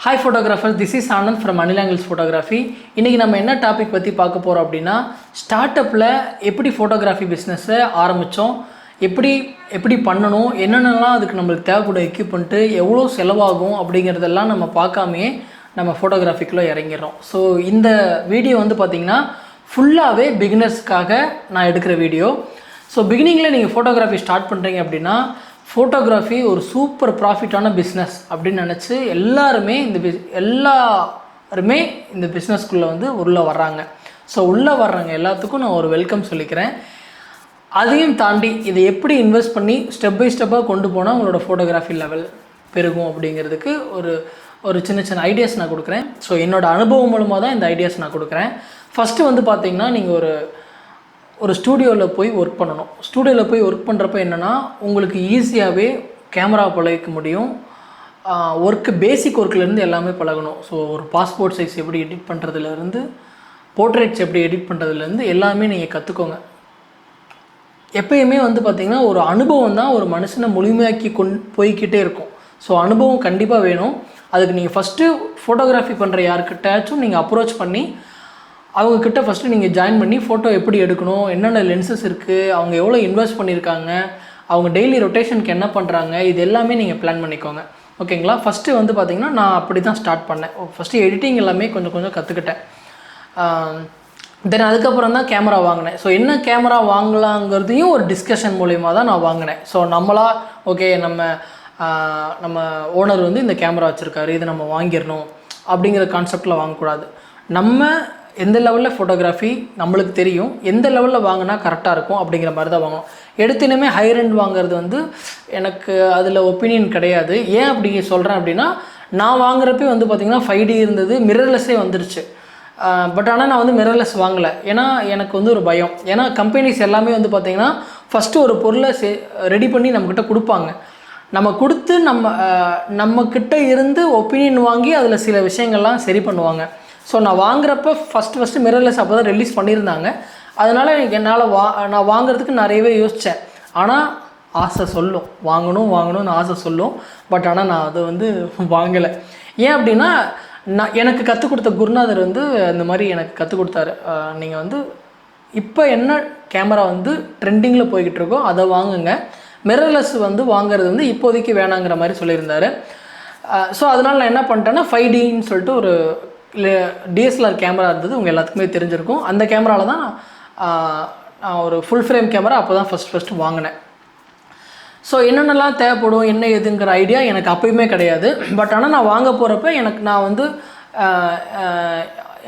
Hi photographers, this is Anand from AnilAngels photography. இன்னைக்கு நம்ம என்ன டாபிக் பற்றி பார்க்க போகிறோம் அப்படின்னா ஸ்டார்ட் அப்பில் எப்படி ஃபோட்டோகிராஃபி பிஸ்னஸை ஆரம்பித்தோம், எப்படி பண்ணணும், என்னென்னலாம் அதுக்கு நம்மளுக்கு தேவைப்படும் எக்யூப்மெண்ட்டு, எவ்வளோ செலவாகும் அப்படிங்கிறதெல்லாம் நம்ம பார்க்காமையே நம்ம ஃபோட்டோகிராஃபிக்குள்ளே இறங்கிடுறோம். ஸோ இந்த வீடியோ வந்து பார்த்திங்கன்னா ஃபுல்லாகவே பிகினர்ஸ்க்காக நான் எடுக்கிற வீடியோ. ஸோ பிகினிங்கில் நீங்கள் ஃபோட்டோகிராஃபி ஸ்டார்ட் பண்ணுறீங்க அப்படின்னா ஃபோட்டோகிராஃபி ஒரு சூப்பர் ப்ராஃபிட்டான பிஸ்னஸ் அப்படின்னு நினச்சி எல்லாருமே இந்த பிஸ்னஸ்க்குள்ளே வந்து உள்ளே வர்றாங்க. ஸோ உள்ளே வர்றாங்க எல்லாத்துக்கும் நான் ஒரு வெல்கம் சொல்லிக்கிறேன். அதையும் தாண்டி இதை எப்படி இன்வெஸ்ட் பண்ணி ஸ்டெப் பை ஸ்டெப்பாக கொண்டு போனால் உங்களோட ஃபோட்டோகிராஃபி லெவல் பெருகும் அப்படிங்கிறதுக்கு ஒரு சின்ன ஐடியாஸ் நான் கொடுக்குறேன். ஸோ என்னோடய அனுபவம் மூலமாக தான் இந்த ஐடியாஸ் நான் கொடுக்குறேன். ஃபஸ்ட்டு வந்து பார்த்திங்கன்னா நீங்கள் ஒரு ஸ்டூடியோவில் போய் ஒர்க் பண்ணணும். ஸ்டூடியோவில் போய் ஒர்க் பண்ணுறப்ப என்னென்னா உங்களுக்கு ஈஸியாகவே கேமரா பழகிக்க முடியும். பேசிக் ஒர்க்லேருந்து எல்லாமே பழகணும். ஸோ ஒரு பாஸ்போர்ட் சைஸ் எப்படி எடிட் பண்ணுறதுலேருந்து போர்ட்ரேட்ஸ் எப்படி எடிட் பண்ணுறதுலேருந்து எல்லாமே நீங்கள் கற்றுக்கோங்க. எப்பயுமே வந்து பார்த்திங்கன்னா ஒரு அனுபவம் தான் ஒரு மனுஷனை முழுமையாக்கி போய்கிட்டே இருக்கும். ஸோ அனுபவம் கண்டிப்பாக வேணும். அதுக்கு நீங்கள் ஃபஸ்ட்டு ஃபோட்டோகிராஃபி பண்ணுற யார்கிட்டாச்சும் நீங்கள் அப்ரோச் பண்ணி அவங்கக்கிட்ட ஃபஸ்ட்டு நீங்கள் ஜாயின் பண்ணி ஃபோட்டோ எப்படி எடுக்கணும், என்னென்ன லென்சஸ் இருக்குது, அவங்க எவ்வளோ இன்வெஸ்ட் பண்ணியிருக்காங்க, அவங்க டெய்லி ரொட்டேஷனுக்கு என்ன பண்ணுறாங்க, இது எல்லாமே நீங்கள் பிளான் பண்ணிக்கோங்க. ஓகேங்களா? ஃபஸ்ட்டு வந்து பார்த்திங்கன்னா நான் அப்படி தான் ஸ்டார்ட் பண்ணேன். ஃபஸ்ட்டு எடிட்டிங் எல்லாமே கொஞ்சம் கற்றுக்கிட்டேன். தென் அதுக்கப்புறம் தான் கேமரா வாங்கினேன். ஸோ என்ன கேமரா வாங்கலாங்கிறதையும் ஒரு டிஸ்கஷன் மூலயமா தான் நான் வாங்கினேன். ஸோ ஓகே நம்ம ஓனர் வந்து இந்த கேமரா வச்சுருக்காரு, இதை நம்ம வாங்கிடணும் அப்படிங்கிற கான்செப்டில் வாங்கக்கூடாது. நம்ம எந்த லெவலில் ஃபோட்டோகிராஃபி நம்மளுக்கு தெரியும், எந்த லெவலில் வாங்கினா கரெக்டாக இருக்கும் அப்படிங்கிற மாதிரி தான் வாங்கணும். எடுத்துனமே ஹை ரெண்ட் வாங்குறது வந்து எனக்கு அதில் ஒப்பீனியன் கிடையாது. ஏன் அப்படி சொல்கிறேன் அப்படின்னா நான் வாங்குறப்பே வந்து பார்த்திங்கன்னா 5D இருந்தது, மிரர்லெஸ்ஸே வந்துருச்சு. பட் ஆனால் நான் வந்து மிரர்லெஸ் வாங்கலை. ஏன்னா எனக்கு வந்து ஒரு பயம். ஏன்னா கம்பெனிஸ் எல்லாமே வந்து பார்த்திங்கன்னா ஃபஸ்ட்டு ஒரு பொருளை ரெடி பண்ணி நம்மக்கிட்ட கொடுப்பாங்க. நம்ம கொடுத்து நம்மக்கிட்ட இருந்து ஒப்பீனியன் வாங்கி அதில் சில விஷயங்கள்லாம் சரி பண்ணுவாங்க. ஸோ நான் வாங்குறப்ப ஃபஸ்ட்டு மிரர்லெஸ் அப்போ தான் ரிலீஸ் பண்ணியிருந்தாங்க. அதனால் நான் வாங்குறதுக்கு நிறையவே யோசித்தேன். ஆனால் ஆசை சொல்லும், வாங்கணும்னு ஆசை சொல்லும். பட் ஆனால் நான் அதை வந்து வாங்கலை. ஏன் அப்படின்னா எனக்கு கற்றுக் கொடுத்த குருநாதர் வந்து இந்த மாதிரி எனக்கு கற்றுக் கொடுத்தாரு. நீங்கள் வந்து இப்போ என்ன கேமரா வந்து ட்ரெண்டிங்கில் போய்கிட்டு இருக்கோ அதை வாங்குங்க, மிரர்லெஸ் வந்து வாங்குறது வந்து இப்போதைக்கு வேணாங்கிற மாதிரி சொல்லியிருந்தார். ஸோ அதனால் நான் என்ன பண்ணிட்டேன்னா 5Dன்னு சொல்லிட்டு ஒரு DSLR கேமரா இருந்தது, உங்கள் எல்லாத்துக்குமே தெரிஞ்சிருக்கும். அந்த கேமராவில் தான் நான் ஒரு ஃபுல் ஃப்ரேம் கேமரா அப்போ தான் ஃபஸ்ட்டு வாங்கினேன். ஸோ என்னென்னலாம் தேவைப்படும் என்ன ஏதுங்கிற ஐடியா எனக்கு அப்போயுமே கிடையாது. பட் ஆனால் நான் வாங்க போகிறப்ப நான் வந்து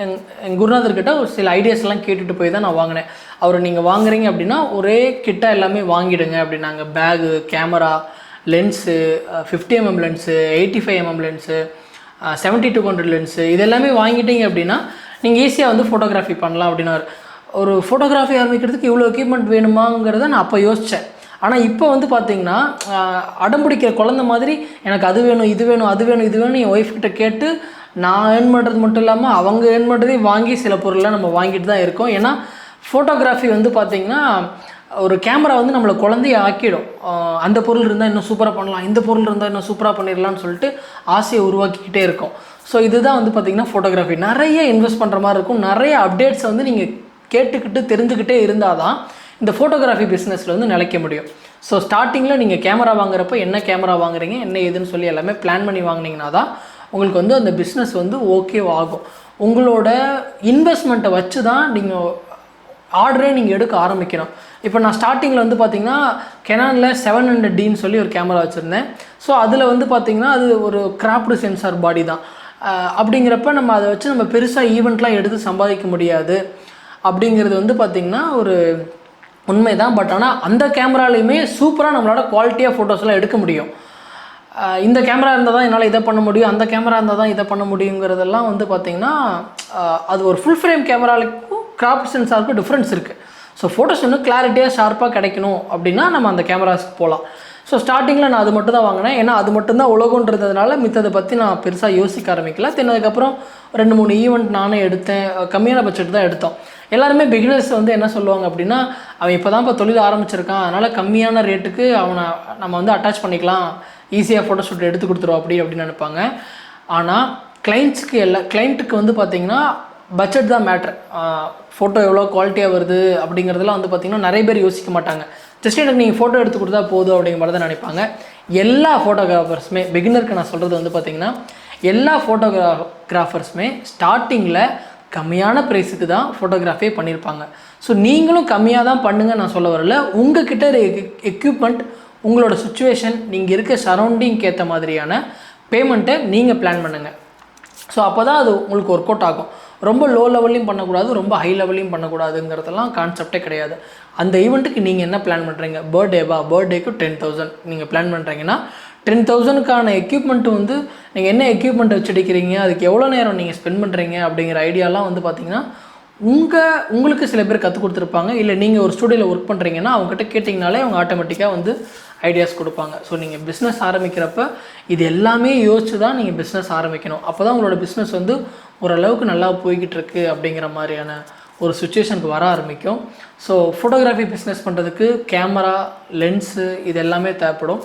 என் குருநாதர்கிட்ட ஒரு சில ஐடியாஸ்லாம் கேட்டுட்டு போய் தான் நான் வாங்கினேன். அவர் நீங்கள் வாங்குறீங்க அப்படின்னா ஒரே கிட்ட எல்லாமே வாங்கிடுங்க அப்படின்னாங்க. Bag, camera, lens, 50mm lens, 85mm lens, 70-200 lens, இது எல்லாமே வாங்கிட்டீங்க அப்படின்னா நீங்கள் ஈஸியாக வந்து ஃபோட்டோகிராஃபி பண்ணலாம் அப்படின்னாரு. ஒரு ஃபோட்டோகிராஃபி ஆரம்பிக்கிறதுக்கு இவ்வளோ எக்யூப்மெண்ட் வேணுமாங்கிறத நான் அப்போ யோசித்தேன். ஆனால் இப்போ வந்து பார்த்திங்கன்னா அடம்பிடிக்கிற குழந்த மாதிரி எனக்கு அது வேணும், இது வேணும் என் ஒய்ஃப்கிட்ட கேட்டு நான் ஏர்ன் பண்ணுறது மட்டும் இல்லாமல் அவங்க ஏர்ன் பண்ணுறதையும் வாங்கி சில பொருள்லாம் நம்ம வாங்கிட்டு தான் இருக்கோம். ஏன்னா ஃபோட்டோகிராஃபி வந்து பார்த்திங்கன்னா ஒரு கேமரா வந்து நம்மளை குழந்தைய ஆக்கிடும். அந்த பொருள் இருந்தால் இன்னும் சூப்பராக பண்ணலாம், இந்த பொருள் இருந்தால் இன்னும் சூப்பராக பண்ணிடலாம்னு சொல்லிட்டு ஆசையை உருவாக்கிக்கிட்டே இருக்கும். ஸோ இதுதான் வந்து பார்த்திங்கன்னா ஃபோட்டோகிராஃபி. நிறைய இன்வெஸ்ட் பண்ணுற மாதிரி இருக்கும். நிறைய அப்டேட்ஸை வந்து நீங்கள் கேட்டுக்கிட்டு தெரிஞ்சுக்கிட்டே இருந்தால் தான் இந்த ஃபோட்டோகிராஃபி பிஸ்னஸில் வந்து நிலைக்க முடியும். ஸோ ஸ்டார்டிங்கில் நீங்கள் கேமரா வாங்குறப்ப என்ன கேமரா வாங்குறீங்க, என்ன ஏதுன்னு சொல்லி எல்லாமே பிளான் பண்ணி வாங்கினீங்கன்னா தான் உங்களுக்கு வந்து அந்த பிஸ்னஸ் வந்து ஓகேவாகும். உங்களோட இன்வெஸ்ட்மெண்ட்டை வச்சு தான் நீங்கள் ஆர்டரே நீங்கள் எடுக்க ஆரம்பிக்கணும். இப்போ நான் ஸ்டார்டிங்கில் வந்து பார்த்திங்கன்னா கெனானில் 700Dன்னு சொல்லி ஒரு கேமரா வச்சுருந்தேன். ஸோ அதில் வந்து பார்த்திங்கன்னா அது ஒரு கிராப்டு சென்சார் பாடி தான். அப்படிங்கிறப்ப நம்ம அதை வச்சு நம்ம பெருசாக ஈவெண்ட்லாம் எடுத்து சம்பாதிக்க முடியாது அப்படிங்கிறது வந்து பார்த்திங்கன்னா ஒரு உண்மை தான். பட் ஆனால் அந்த கேமராலையுமே சூப்பராக நம்மளோட குவாலிட்டியாக ஃபோட்டோஸ்லாம் எடுக்க முடியும். இந்த கேமரா இருந்தால் தான் என்னால் இதை பண்ண முடியும், அந்த கேமரா இருந்தால் தான் இதை பண்ண முடியுங்கிறதெல்லாம் வந்து பார்த்திங்கன்னா அது ஒரு ஃபுல் ஃப்ரேம் கேமராவுக்கும் கிராப் சென்சாருக்கும் டிஃப்ரென்ஸ் இருக்குது. ஸோ ஃபோட்டோஸ் இன்னும் கிளாரிட்டியாக ஷார்ப்பாக கிடைக்கணும் அப்படின்னா நம்ம அந்த கேமராஸ்க்கு போகலாம். ஸோ ஸ்டார்டிங்கில் நான் அது மட்டும் தான் வாங்கினேன். ஏன்னா அது மட்டும்தான் உலகன்றதுனால மித்ததை பற்றி நான் பெருசாக யோசிக்க ஆரம்பிக்கல. அதுக்கப்புறம் 2-3 ஈவெண்ட் நானே எடுத்தேன். கம்மியான பட்ஜெட் தான் எடுத்தோம். எல்லாருமே பிகினர்ஸ் வந்து என்ன சொல்லுவாங்க அப்படின்னா அவன் இப்போ தான் தொழில் ஆரம்பிச்சிருக்கான், அதனால் கம்மியான ரேட்டுக்கு அவனை நம்ம வந்து அட்டாச் பண்ணிக்கலாம், ஈஸியாக ஃபோட்டோ ஷூட் எடுத்து கொடுத்துருவோம் அப்படின்னு நினைப்பாங்க. ஆனால் கிளைண்ட்டுக்கு வந்து பார்த்திங்கன்னா பட்ஜெட் தான் மேட்ரு. ஃபோட்டோ எவ்வளோ குவாலிட்டியாக வருது அப்படிங்கிறதுலாம் வந்து பார்த்திங்கன்னா நிறைய பேர் யோசிக்க மாட்டாங்க. ஜஸ்ட் எனக்கு நீங்கள் ஃபோட்டோ எடுத்து கொடுத்தா போதும் அப்படிங்கிற மாதிரி தான் நினைப்பாங்க. எல்லா ஃபோட்டோகிராஃபர்ஸுமே, பிகினருக்கு நான் சொல்கிறது வந்து பார்த்திங்கன்னா, எல்லா ஃபோட்டோகிராஃபர்ஸுமே ஸ்டார்டிங்கில் கம்மியான ப்ரைஸுக்கு தான் ஃபோட்டோகிராஃபியே பண்ணியிருப்பாங்க. ஸோ நீங்களும் கம்மியாக தான் பண்ணுங்கள் நான் சொல்ல வரல. உங்கள் கிட்ட எக்யூப்மெண்ட், உங்களோட சுச்சுவேஷன், நீங்கள் இருக்க சரௌண்டிங்க்கு ஏற்ற மாதிரியான பேமெண்ட்டை நீங்கள் பிளான் பண்ணுங்கள். ஸோ அப்போ தான் அது உங்களுக்கு ஒர்க் அவுட் ஆகும். ரொம்ப லோ லெவல்லையும் பண்ணக்கூடாது, ரொம்ப ஹை லெவல்லையும் பண்ணக்கூடாதுங்கிறதெல்லாம் கான்செப்டே கிடையாது. அந்த ஈவெண்ட்டுக்கு நீங்கள் என்ன பிளான் பண்ணுறீங்க? பர்த்டேக்கு 10,000 நீங்கள் பிளான் பண்ணுறீங்கன்னா 10,000க்கான எக்யூப்மெண்ட்டு வந்து நீங்கள் என்ன எக்யூப்மெண்ட் வச்சுடிக்கிறீங்க, அதுக்கு எவ்வளோ நேரம் நீங்கள் ஸ்பெண்ட் பண்ணுறீங்க அப்படிங்கிற ஐடியாலாம் வந்து பார்த்திங்கன்னா உங்களுக்கு சில பேர் கற்றுக் கொடுத்துருப்பாங்க. இல்லை நீங்கள் ஒரு ஸ்டூடியோவில் ஒர்க் பண்ணுறீங்கன்னா அவங்ககிட்ட கேட்டிங்கனாலே அவங்க ஆட்டோமேட்டிக்காக வந்து ஐடியாஸ் கொடுப்பாங்க. ஸோ நீங்கள் பிஸ்னஸ் ஆரம்பிக்கிறப்ப இது எல்லாமே யோசிச்சு தான் நீங்கள் பிஸ்னஸ் ஆரம்பிக்கணும். அப்போ தான் உங்களோட பிஸ்னஸ் வந்து ஓரளவுக்கு நல்லா போய்கிட்டு இருக்கு அப்படிங்கிற மாதிரியான ஒரு சுச்சுவேஷனுக்கு வர ஆரம்பிக்கும். ஸோ ஃபோட்டோகிராஃபி பிஸ்னஸ் பண்ணுறதுக்கு கேமரா, லென்ஸு இது எல்லாமே தேவைப்படும்.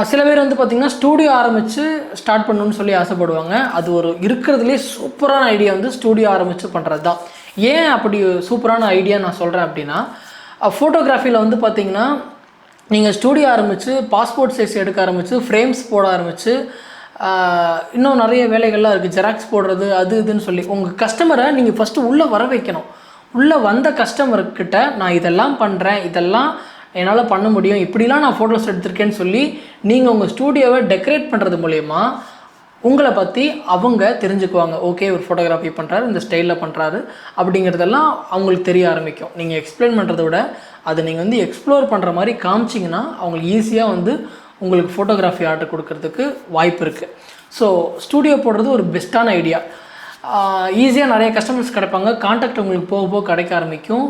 சில பேர் வந்து பார்த்திங்கன்னா ஸ்டூடியோ ஆரம்பித்து ஸ்டார்ட் பண்ணணுன்னு சொல்லி ஆசைப்படுவாங்க. அது ஒரு இருக்கிறதுலே சூப்பரான ஐடியா வந்து ஸ்டூடியோ ஆரம்பித்து பண்ணுறது தான். ஏன் அப்படி சூப்பரான ஐடியா நான் சொல்கிறேன் அப்படின்னா, ஃபோட்டோகிராஃபியில் வந்து பார்த்திங்கன்னா நீங்கள் ஸ்டூடியோ ஆரம்பித்து பாஸ்போர்ட் சைஸ் எடுக்க ஆரம்பித்து ஃப்ரேம்ஸ் போட ஆரம்பித்து இன்னும் நிறைய வேலைகள்லாம் இருக்குது. ஜெராக்ஸ் போடுறது அது இதுன்னு சொல்லி உங்கள் கஸ்டமரை நீங்கள் ஃபஸ்ட்டு உள்ளே வர வைக்கணும். உள்ளே வந்த கஸ்டமர்கிட்ட நான் இதெல்லாம் பண்ணுறேன், இதெல்லாம் என்னால் பண்ண முடியும், இப்படிலாம் நான் ஃபோட்டோஸ் எடுத்திருக்கேன்னு சொல்லி நீங்கள் உங்கள் ஸ்டூடியோவை டெக்கரேட் பண்ணுறது மூலயமா உங்களை பற்றி அவங்க தெரிஞ்சுக்குவாங்க. ஓகே, ஒரு ஃபோட்டோகிராஃபி பண்ணுறாரு, இந்த ஸ்டைலில் பண்ணுறாரு அப்படிங்கிறதெல்லாம் அவங்களுக்கு தெரிய ஆரம்பிக்கும். நீங்கள் எக்ஸ்பிளைன் பண்ணுறத விட அதை நீங்கள் வந்து எக்ஸ்ப்ளோர் பண்ணுற மாதிரி காமிச்சிங்கன்னா அவங்களுக்கு ஈஸியாக வந்து உங்களுக்கு ஃபோட்டோகிராஃபி ஆர்டர் கொடுக்கறதுக்கு வாய்ப்பு இருக்குது. ஸோ ஸ்டூடியோ போடுறது ஒரு பெஸ்ட்டான ஐடியா. ஈஸியாக நிறைய கஸ்டமர்ஸ் கிடைப்பாங்க, கான்டாக்ட் உங்களுக்கு போக போக கிடைக்க ஆரம்பிக்கும்.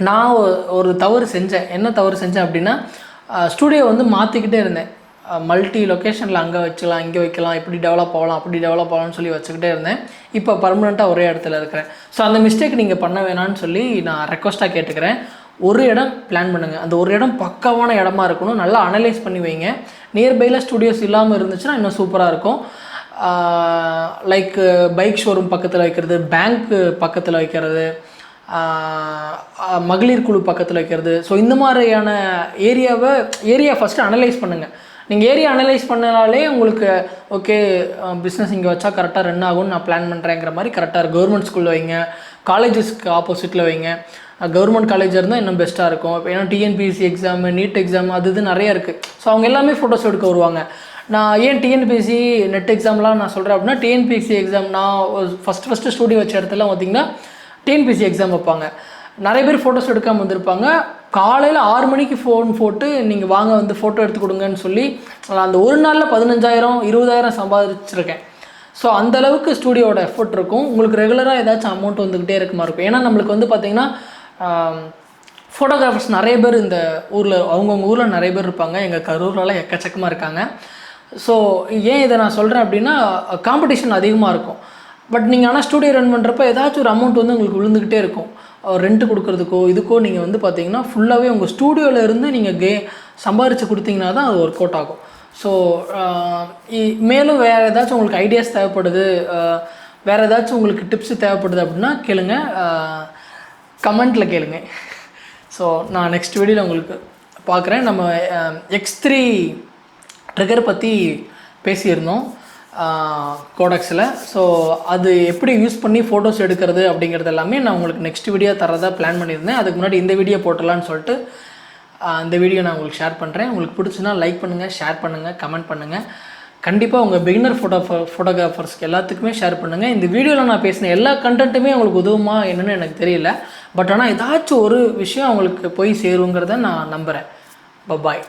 நான் ஒரு தவறு செஞ்சேன். என்ன தவறு செஞ்சேன் அப்படின்னா, ஸ்டூடியோ வந்து மாற்றிக்கிட்டே இருந்தேன். மல்டி லொக்கேஷனில் அங்கே வச்சுக்கலாம், இங்கே வைக்கலாம், இப்படி டெவலப் ஆகலாம், அப்படி டெவலப் ஆகலாம்னு சொல்லி வச்சுக்கிட்டே இருந்தேன். இப்போ பர்மனெண்ட்டாக ஒரே இடத்துல இருக்கிறேன். ஸோ அந்த மிஸ்டேக் நீங்கள் பண்ண வேணான்னு சொல்லி நான் ரெக்வஸ்ட்டாக கேட்டுக்கிறேன். ஒரு இடம் பிளான் பண்ணுங்கள். அந்த ஒரு இடம் பக்காவான இடமா இருக்கணும். நல்லா அனலைஸ் பண்ணி வைங்க. நியர்பையில் ஸ்டூடியோஸ் இல்லாமல் இருந்துச்சுன்னா இன்னும் சூப்பராக இருக்கும். லைக் பைக் ஷோரூம் பக்கத்தில் வைக்கிறது, பேங்க்கு பக்கத்தில் வைக்கிறது, மகளிர் குழு பக்கத்தில் வைக்கிறது. ஸோ இந்த மாதிரியான ஏரியா ஃபஸ்ட்டு அனலைஸ் பண்ணுங்கள். நீங்கள் ஏரியா அனலைஸ் பண்ணனாலே உங்களுக்கு ஓகே, பிஸ்னஸ் இங்கே வச்சா கரெக்டாக ரன் ஆகும்னு நான் பிளான் பண்ணுறேங்கிற மாதிரி கரெக்டாக இருக்கும். கவர்மெண்ட் ஸ்கூலில் வைங்க, காலேஜஸ்க்கு ஆப்போசிட்டில் வைங்க. கவர்மெண்ட் காலேஜ் இருந்தால் இன்னும் பெஸ்ட்டாக இருக்கும். இப்போ ஏன்னா டிஎன்பிஎஸ்சி எக்ஸாமு, நீட் எக்ஸாம் அது இது நிறைய இருக்குது. ஸோ அவங்க எல்லாமே ஃபோட்டோஸ் எடுக்க வருவாங்க. நான் ஏன் டிஎன்பிஎஸ்சி நெட் எக்ஸாம்லாம் நான் சொல்கிறேன் அப்படின்னா, டிஎன்பிஎஸ்சி எக்ஸாம் நான் ஃபஸ்ட்டு ஸ்டூடியோ வச்ச இடத்துல பார்த்திங்கன்னா டிஎன்பிஎஸ்சி எக்ஸாம் வைப்பாங்க. நிறைய பேர் ஃபோட்டோஸ் எடுக்காமல் வந்திருப்பாங்க. காலையில் 6 மணிக்கு ஃபோன் போட்டு நீங்கள் வாங்க வந்து ஃபோட்டோ எடுத்து கொடுங்கன்னு சொல்லி அந்த ஒரு நாளில் 15,000 20,000 சம்பாதிச்சிருக்கேன். ஸோ அந்தளவுக்கு ஸ்டூடியோட எஃபர்ட் இருக்கும். உங்களுக்கு ரெகுலராக ஏதாச்சும் அமௌண்ட் வந்துக்கிட்டே இருக்குமா இருக்கும். ஏன்னா நம்மளுக்கு வந்து பார்த்திங்கன்னா ஃபோட்டோகிராஃபர்ஸ் நிறைய பேர் இந்த ஊரில், அவங்கவுங்க ஊரில் நிறைய பேர் இருப்பாங்க. எங்கள் கரூரில் எக்கச்சக்கமாக இருக்காங்க. ஸோ ஏன் இதை நான் சொல்கிறேன் அப்படின்னா, காம்படிஷன் அதிகமாக இருக்கும். பட் நீங்கள் ஆனால் ஸ்டூடியோ ரன் பண்ணுறப்ப ஏதாச்சும் ஒரு அமௌண்ட் வந்து உங்களுக்கு விழுந்துக்கிட்டே இருக்கும். ரெண்ட்டு கொடுக்குறதுக்கோ இதுக்கோ நீங்கள் வந்து பார்த்தீங்கன்னா ஃபுல்லாகவே உங்கள் ஸ்டூடியோவில் இருந்து நீங்கள் சம்பாரித்து கொடுத்தீங்கன்னா தான் அது ஒர்க் அவுட் ஆகும். ஸோ மேலும் வேறு ஏதாச்சும் உங்களுக்கு ஐடியாஸ் தேவைப்படுது, வேறு ஏதாச்சும் உங்களுக்கு டிப்ஸு தேவைப்படுது அப்படின்னா கேளுங்க, கமெண்ட்டில் கேளுங்க. ஸோ நான் நெக்ஸ்ட் வீடியோவில் உங்களுக்கு பார்க்குறேன். நம்ம X3 ட்ரிகர் பற்றி பேசியிருந்தோம் கோடெக்ஸில். ஸோ அது எப்படி யூஸ் பண்ணி ஃபோட்டோஸ் எடுக்கிறது அப்படிங்கிறது எல்லாமே நான் உங்களுக்கு நெக்ஸ்ட் வீடியோ தரதா பிளான் பண்ணியிருந்தேன். அதுக்கு முன்னாடி இந்த வீடியோ போட்டலான்னு சொல்லிட்டு இந்த வீடியோ நான் உங்களுக்கு ஷேர் பண்ணுறேன். உங்களுக்கு பிடிச்சுன்னா லைக் பண்ணுங்கள், ஷேர் பண்ணுங்கள், கமெண்ட் பண்ணுங்கள். கண்டிப்பாக உங்கள் பிகினர் ஃபோட்டோகிராஃபர்ஸ்க்கு எல்லாத்துக்குமே ஷேர் பண்ணுங்கள். இந்த வீடியோவில் நான் பேசின எல்லா கண்டென்ட்டுமே உங்களுக்கு உதவுமா என்னென்னு எனக்கு தெரியல. பட் ஆனால் ஏதாச்சும் ஒரு விஷயம் அவங்களுக்கு போய் சேருங்கிறத நான் நம்புகிறேன். பாய்.